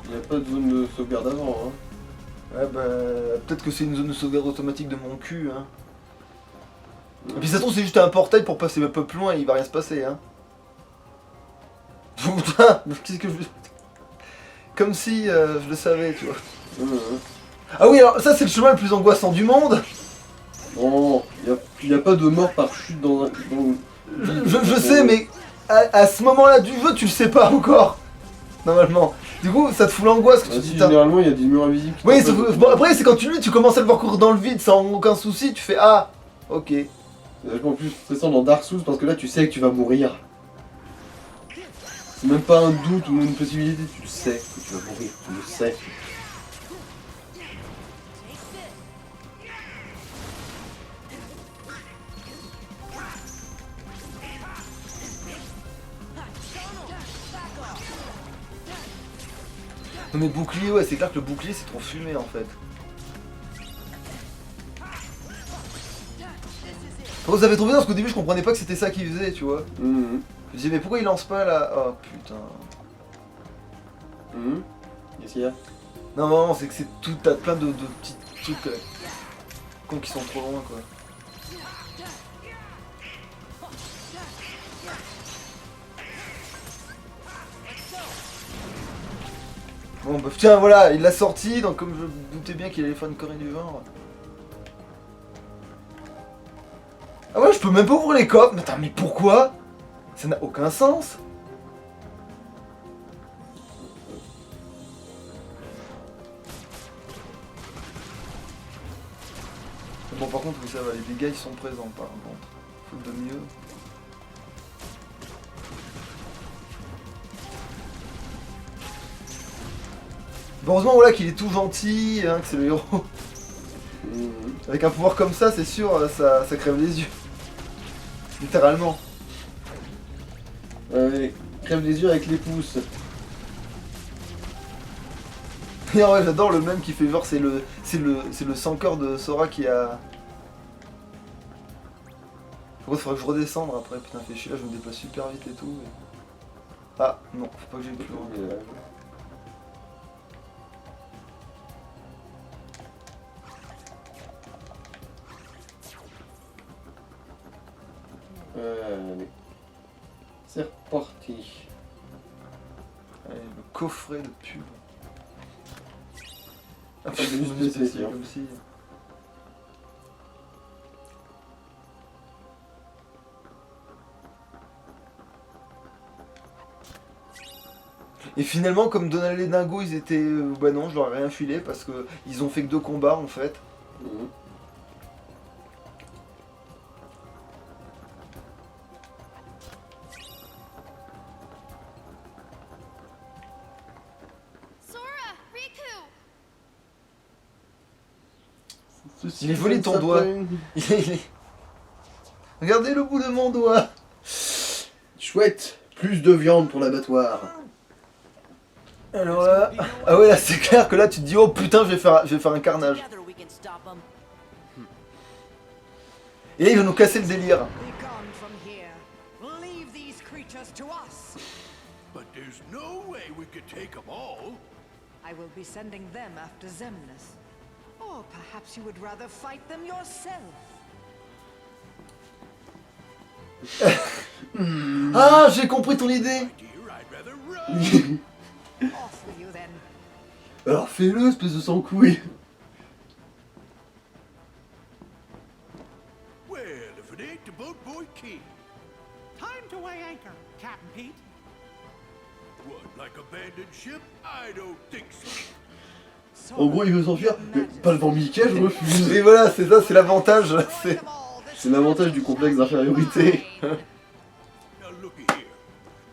Y a pas de zone de sauvegarde avant, hein. Ouais, bah, peut-être que c'est une zone de sauvegarde automatique de mon cul, hein. Et puis ça se trouve, c'est juste un portail pour passer un peu plus loin et il va rien se passer, hein. Putain, qu'est-ce que je... Comme si je le savais, tu vois. Ah oui, alors ça, c'est le chemin le plus angoissant du monde. Non, y a pas de mort par chute dans... Je sais, mais à ce moment-là du jeu, tu le sais pas encore. Normalement. Du coup, ça te fout l'angoisse que tu dis. Généralement, il y a des murs invisibles. Oui, bon, après, c'est quand tu commences à le voir courir dans le vide sans aucun souci, tu fais ah, ok. C'est vachement plus stressant dans Dark Souls parce que là, tu sais que tu vas mourir. C'est même pas un doute ou une possibilité, tu le sais que tu vas mourir, tu le sais. Non mais bouclier, ouais, c'est clair que le bouclier c'est trop fumé en fait. Vous avez trouvé bien parce qu'au début je comprenais pas que c'était ça qu'il faisait, tu vois. Je me disais mais pourquoi il lance pas là? Oh putain. Qu'est-ce qu'il y a? Non, non, c'est que c'est tout, t'as plein de petits trucs cons qui sont trop loin quoi. Bon bah tiens voilà, il l'a sorti, donc comme je doutais bien qu'il allait faire une connerie du genre. Ah ouais, je peux même pas ouvrir les coffres. Mais attends, mais pourquoi? Ça n'a aucun sens. Bon par contre oui ça va, les dégâts ils sont présents par contre. Faut de mieux. Heureusement voilà qu'il est tout gentil, hein, que c'est le héros. Mhm. Avec un pouvoir comme ça, c'est sûr, ça crève les yeux. Littéralement. Ouais, crève les yeux avec les pouces. Et en vrai, j'adore le même qui fait genre c'est le sans cœur de Sora qui a. Faudrait que je redescende après, putain fais chier là, je me déplace super vite et tout. Ah non, faut pas que j'aille plus loin. Allez. C'est reparti. Allez, le coffret de pub. Ah, Pas de bonus spécial. comme si. Et finalement, comme Donald et Dingo, ils étaient. Bah non, je leur ai rien filé parce que ils ont fait que 2 combats en fait. Mhm. Sora! Riku! Ceci Il est volé ton s'appelle- doigt. Il est- Regardez le bout de mon doigt. Chouette, plus de viande pour l'abattoir. Alors là. Ah ouais, là c'est clair que là tu te dis oh putain, je vais faire un carnage. Together we can stop 'em. Et là il va nous casser le délire. Be gone from here. Leave these creatures to us. But there's no way we could take them all. I will be sending them after Xemnas. Or perhaps you would rather fight them yourself. Ah, j'ai compris ton idée. Dear, I'd rather run. Off with you then. Alors fais-le, espèce de sans-couille. Well, if it ain't the Boat Boy King. Time to weigh anchor, Captain Pete. What, like abandoned ship? I don't think so. En gros, il veut s'enfuir, mais pas devant Mickey, je refuse. Et voilà, c'est ça, c'est l'avantage. C'est... C'est l'avantage du complexe d'infériorité. Now looky here.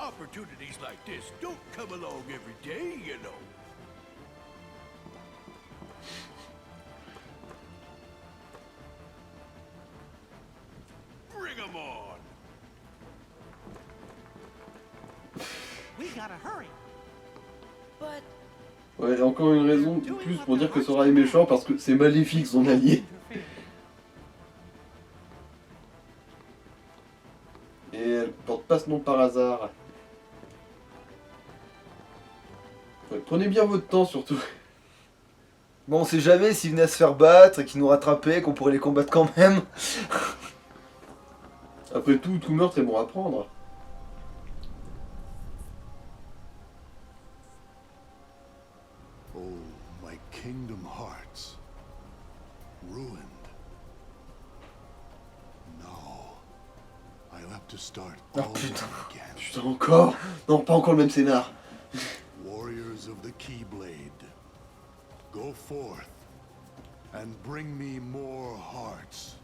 Opportunities like this don't come along every day, you know. Bring 'em on. We gotta hurry. But Ouais, encore une raison de plus pour dire que Sora est méchant parce que c'est maléfique son allié. Et elle porte pas ce nom par hasard. Ouais, prenez bien votre temps surtout. Bon, on sait jamais s'ils venaient à se faire battre et qu'ils nous rattrapaient, qu'on pourrait les combattre quand même. Après tout, tout meurtre est bon à prendre. Oh, my Kingdom Hearts. Ruined. No. I'll have to start Oh all putain. over again. Putain, encore? Non, pas encore le même scénar. Warriors of the Keyblade, go forth and bring me more hearts.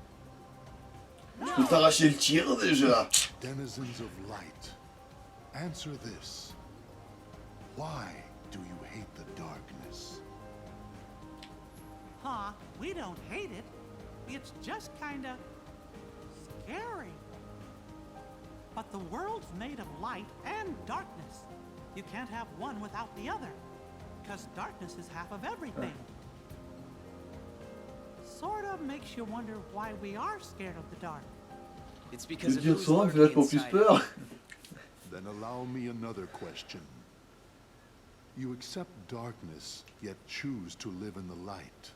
Je peux t'arracher le tir déjà. Denizens of light, answer this. Why do you hate the darkness? Huh? We don't hate it. It's just kinda scary. But the world's made of light and darkness. You can't have one without the other. Because darkness is half of everything. Sorta makes you wonder why we are scared of the dark. It's Je because veux of dire, who's Sora me fait lurking vachement plus inside. peur. Then allow me another question. You accept darkness, yet choose to live in the light.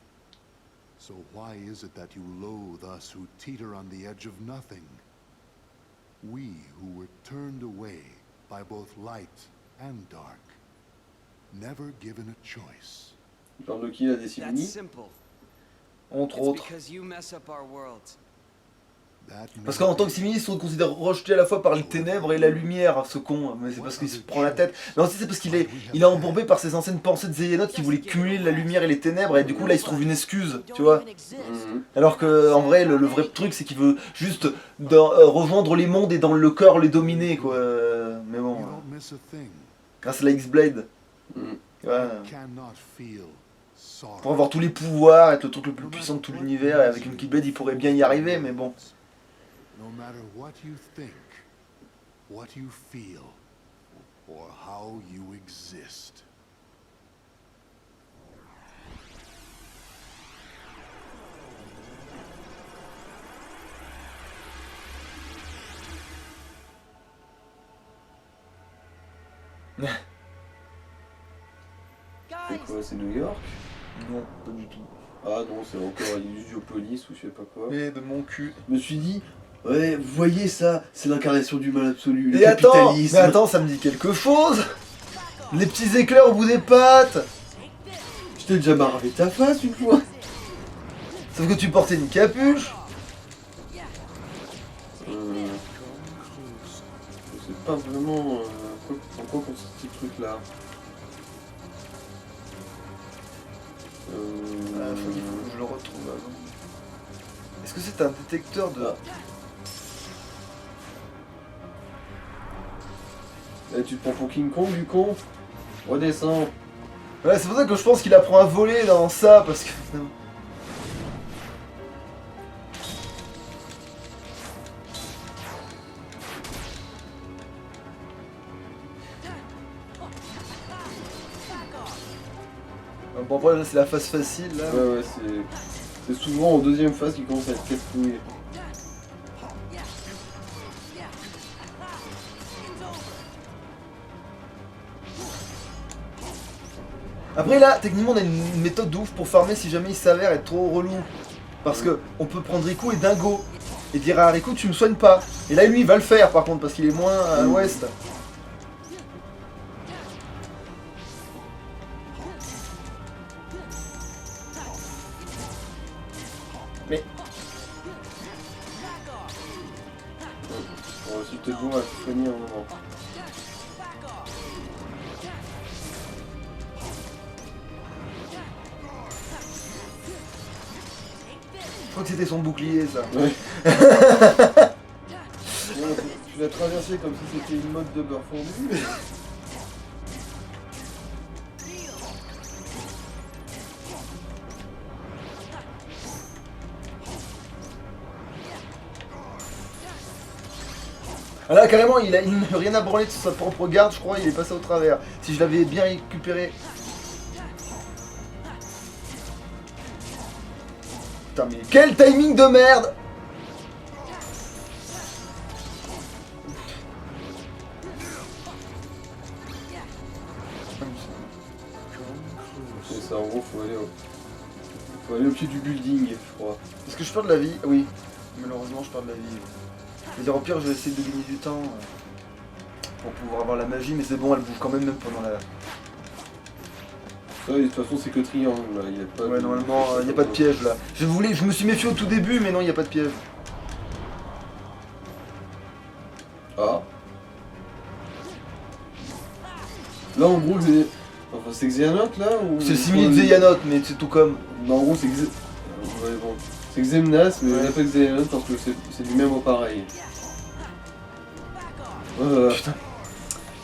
So why is it that you loathe us who teeter on the edge of nothing? We who were turned away by both light and dark, never given a choice. Il parle de qui là, des That's Simini? simple. Entre It's autres. because you mess up our worlds. That Parce may qu'en tant que be. Simili, ils sont considérés rejetés à la fois par les ténèbres et la lumière, ce con. Mais c'est parce qu'il se prend la tête. Mais aussi c'est parce qu'il est embourbé par ses anciennes pensées de Xehanort qui voulait cumuler la lumière et les ténèbres et du coup là il se trouve une excuse, we tu don't vois. even exist. Mhm. Alors que en vrai le vrai truc c'est qu'il veut juste rejoindre les mondes et dans le corps les dominer quoi. Mais You bon, don't miss a thing. grâce à la X-Blade. Mhm. Ouais. You cannot feel sorrow. Pour avoir tous les pouvoirs, être le truc le plus puissant de tout l'univers, et avec une Keyblade, il pourrait bien y arriver, mais bon. No matter what you think, what you feel, or how you exist. C'est quoi, c'est New York? Non, pas du tout. Ah non, c'est encore Illusiopolis ou je sais pas quoi. Mais de mon cul. Je me suis dit, ouais, vous voyez ça, c'est l'incarnation du mal absolu, le Et attends, capitalisme. mais attends, ça me dit quelque chose. Les petits éclairs au bout des pattes. Je t'ai déjà marvé ta face une fois. Sauf que tu portais une capuche. Je sais pas vraiment en quoi consiste ce truc là. Faut que je le retrouve avant. Est-ce que c'est un détecteur de... Là, tu te prends pour King Kong du con? Redescends. Ouais, c'est pour ça que je pense qu'il apprend à voler dans ça, parce que... Bon, après, là, c'est la phase facile, là. Ouais, ouais, c'est souvent en deuxième phase qu'il commence à être casse-couille. Après, là, techniquement, on a une méthode de ouf pour farmer si jamais il s'avère être trop relou. Parce que on peut prendre Riku et Dingo. Et dire à Riku, tu me soignes pas. Et là, lui, il va le faire, par contre, parce qu'il est moins à l'ouest. Mais... On va aussi peut-être voir à se soigner un moment. Je crois que c'était son bouclier, ça. Ouais. Tu l'as traversé comme si c'était une mode de beurre fondu. Ah là, carrément, il n'a rien à branler de sa propre garde, je crois, il est passé au travers. Si je l'avais bien récupéré... Putain, mais quel timing de merde! C'est ça, en gros, faut aller au pied du building, je crois. Est-ce que je perds de la vie? Oui. Malheureusement, je perds de la vie. Je veux dire, au pire, je vais essayer de gagner du temps pour pouvoir avoir la magie, mais c'est bon, elle bouge quand même pendant la... Ça, de toute façon, c'est que triangle, là. Il y a pas Ouais, de... normalement, il n'y a pas de piège, là. Je me suis méfié au tout début, mais non, il n'y a pas de piège. Ah. Là, en gros, c'est... Enfin, c'est Xehanort, là ou... C'est le simili de Xehanort, mais c'est tout comme... Non, en gros, c'est ouais, bon. C'est Xemnas, mais on appelle Xehanort parce que c'est du même au pareil. Putain.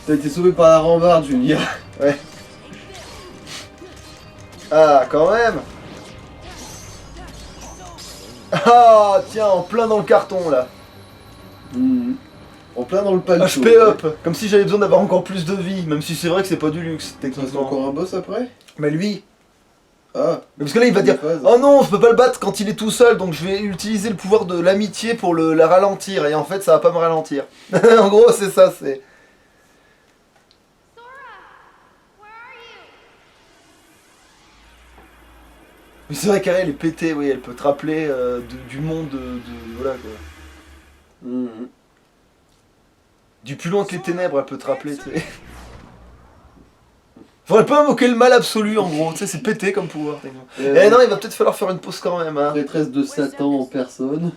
T'as été sauvé par la rambarde, Julia. Ouais. Ah, quand même. Ah, tiens, en plein dans le carton, là. En plein dans le panneau. HP up. Comme si j'avais besoin d'avoir encore plus de vie, même si c'est vrai que c'est pas du luxe, C'est techniquement. encore un boss après? Mais lui... Ah. Mais parce que là, il va dire « Oh non, je peux pas le battre quand il est tout seul, donc je vais utiliser le pouvoir de l'amitié pour la ralentir. » Et en fait, ça va pas me ralentir. En gros, c'est ça, c'est... Mais c'est vrai qu'elle est pétée, oui, elle peut te rappeler du monde voilà, quoi. Du plus loin que les ténèbres, elle peut te rappeler, tu sais. Faudrait pas invoquer le mal absolu, en gros, tu sais, c'est pété comme pouvoir. Eh non, il va peut-être falloir faire une pause quand même, hein. Prêtresse de Satan en personne.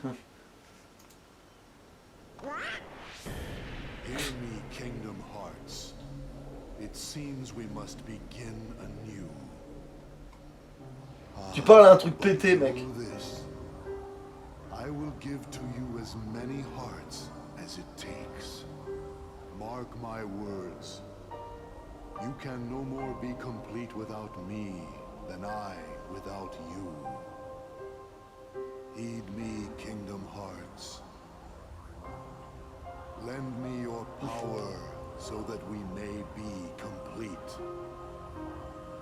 Hear me, Kingdom Hearts. It seems we must begin anew. Tu parles à un truc pété, mec. I will give to you as many hearts as it takes. Mark my words. You can no more be complete without me than I without you. Heed me, Kingdom Hearts. Lend me your power so that we may be complete.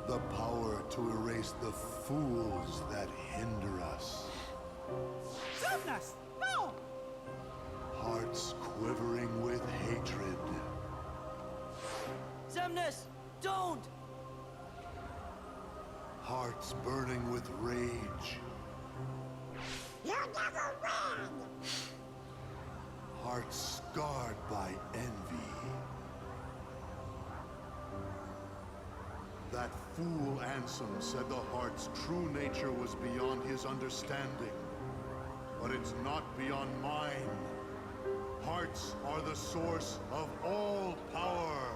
The power to erase the fools that hinder us. Xemnas, no! Hearts quivering with hatred. Xemnas, don't! Hearts burning with rage. You never win! Hearts scarred by envy. That fool Ansem said the heart's true nature was beyond his understanding. But it's not beyond mine. Hearts are the source of all power.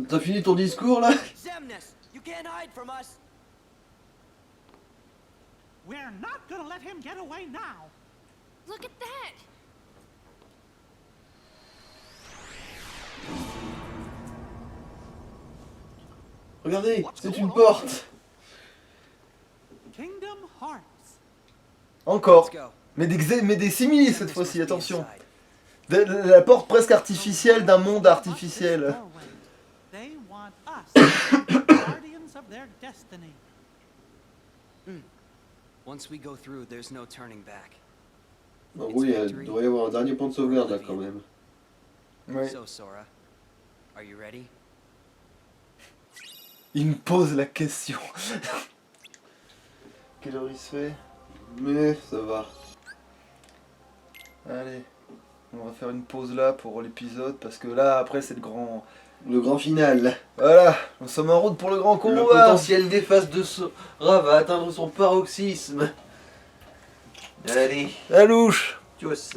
T'as fini ton discours là? Xemnas, you can't hide from us. We're not gonna let him get away now. Look at that! Regardez, c'est une porte. Kingdom Hearts. Encore. Mais des similes cette fois-ci, attention. La porte presque artificielle d'un monde artificiel. They want us to be guardians of their destiny. Once we go through, there's no turning back. Ah oui, il doit y avoir un dernier point de sauvegarde là quand même. Ouais. So, Sora, are you ready? Il me pose la question. Quelle heure il se fait? Mais ça va. Allez, on va faire une pause là pour l'épisode parce que là après c'est le grand final. Voilà, nous sommes en route pour le grand combat. Le potentiel des phases de Sora va atteindre son paroxysme. Allez. La louche. Tchuss.